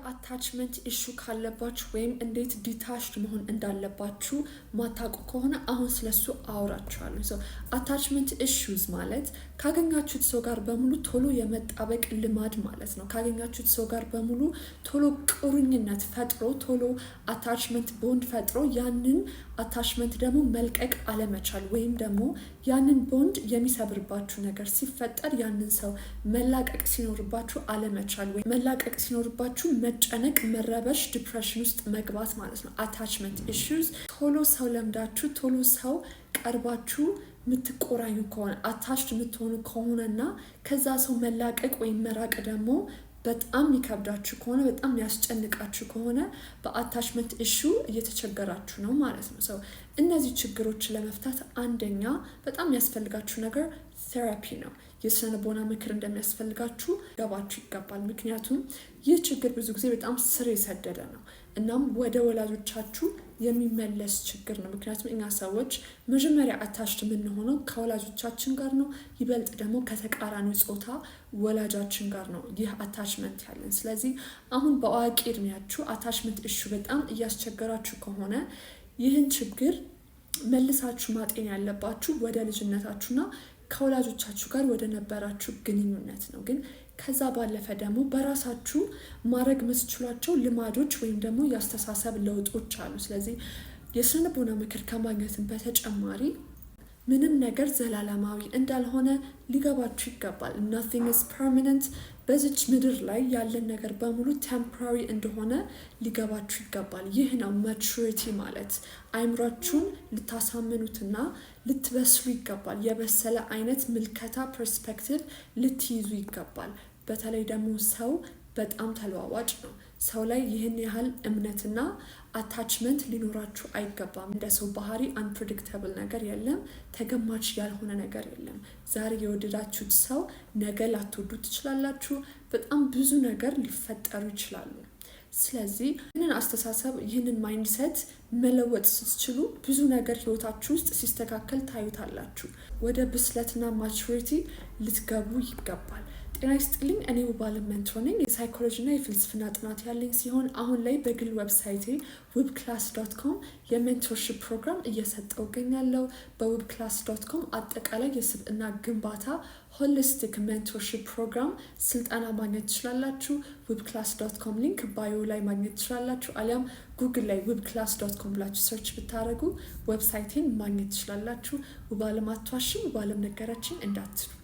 የአታችመንት ኢሹ ካለባችሁ ወይም እንዴት ዲታችድ መሆን እንዳለባችሁ ማታውቁ ከሆነ አሁን ስለሱ አወራችኋለሁ። ሰው አታችመንት ኢሹዝ ማለት ካገኛችሁት ሰው ጋር በሙሉ ቶሎ የመጣበቅ ልማድ ማለት ነው። ካገኛችሁት ሰው ጋር በሙሉ ቶሎ ቁርኝነት ፈጥሮ ቶሎ አታችመንት ቦንድ ፈጥሮ ያንን አታችመንት ደግሞ መልቀቅ አለመቻል ወይም ደግሞ ያንን ቦንድ የሚሰብርባችሁ ነገር ሲፈጠር ያንን ሰው መላቀቅ ሲኖርባችሁ አለመቻል ወይም መላቀቅ ሲኖርባችሁ መጨነቅ፣ መረበሽ፣ ዲፕሬሽን ውስጥ መግባት ማለት ነው። አታችመንት ኢሹዝ ቶሎ ሰው ለምዳችሁ ቶሎ ሰው ቀርባችሁ የምትቆራኙ ከሆነ አታችድ የምትሆኑ ከሆነና ከዛ ሰው መላቀቅ ወይም መራቅ ደግሞ በጣም የሚከብዳችሁ ከሆነ በጣም የሚያስጨንቃችሁ ከሆነ በአታችመንት ኢሹ እየተቸገራችሁ ነው ማለት ነው። ሰው እነዚህ ችግሮች ለመፍታት አንደኛ በጣም የሚያስፈልጋችሁ ነገር ቴራፒ ነው። የስነ ልቦና ምክር እንደሚያስፈልጋችሁ ገባችሁ ይገባል። ምክንያቱም ይህ ችግር ብዙ ጊዜ በጣም ስር የሰደደ ነው። እናም ወደ ወላጆቻችሁ የሚመለስ ችግር ነው። ምክንያቱም እኛ ሰዎች መጀመሪያ አታችድ የምንሆነው ከወላጆቻችን ጋር ነው። ይበልጥ ደግሞ ከተቃራኒ ጾታ ወላጃችን ጋር ነው ይህ አታችመንት ያለን። ስለዚህ አሁን በአዋቂ እድሜያችሁ አታችመንት ኢሹ በጣም እያስቸገራችሁ ከሆነ ይህን ችግር መልሳችሁ ማጤን ያለባችሁ ወደ ልጅነታችሁና ከወላጆቻችሁ ጋር ወደ ነበራችሁ ግንኙነት ነው። ግን ከዛ ባለፈ ደግሞ በራሳችሁ ማድረግ የምትችሏቸው ልማዶች ወይም ደግሞ የአስተሳሰብ ለውጦች አሉ። ስለዚህ የስነ ልቦና ምክር ከማግኘትን በተጨማሪ ምንም ነገር ዘላለማዊ እንዳልሆነ ሊገባችሁ ይገባል። nothing is permanent። በዚች ምድር ላይ ያለን ነገር በሙሉ ቴምፖራሪ እንደሆነ ሊገባችሁ ይገባል። ይህ ነው ማቹሪቲ ማለት። አይምሯችሁን ልታሳምኑትና ልትበስሉ ይገባል። የበሰለ አይነት ምልከታ ፐርስፔክቲቭ ልትይዙ ይገባል። በተለይ ደግሞ ሰው በጣም ተለዋዋጭ ነው። ሰው ላይ ይህን ያህል እምነትና አታችመንት ሊኖራችሁ አይገባም። እንደ ሰው ባህሪ አንፕሬዲክተብል ነገር የለም። ተገማች ያልሆነ ነገር የለም። ዛሬ የወደዳችሁት ሰው ነገ ላትወዱ ትችላላችሁ። በጣም ብዙ ነገር ሊፈጠሩ ይችላሉ። ስለዚህ ይህንን አስተሳሰብ ይህንን ማይንድሴት መለወጥ ስትችሉ ብዙ ነገር ህይወታችሁ ውስጥ ሲስተካከል ታዩታላችሁ። ወደ ብስለትና ማቹሪቲ ልትገቡ ይገባል። ጤና ይስጥልኝ። እኔ ውብአለም ሜንቶር ነኝ። የሳይኮሎጂና የፍልስፍና ጥናት ያለኝ ሲሆን አሁን ላይ በግል ዌብሳይቴ webclass.com የሜንቶርሺፕ ፕሮግራም እየሰጠው እገኛለሁ። በwebclass.com አጠቃላይ የስብዕና ግንባታ ሆሊስቲክ ሜንቶርሺፕ ፕሮግራም ስልጠና ማግኘት ትችላላችሁ። webclass.com ሊንክ ባዮ ላይ ማግኘት ትችላላችሁ። አሊያም ጉግል ላይ webclass.com ብላችሁ ሰርች ብታደርጉ ዌብሳይቴን ማግኘት ትችላላችሁ። ውብአለም አትዋሽም፣ ውብአለም ነገረችን እንዳትሉ።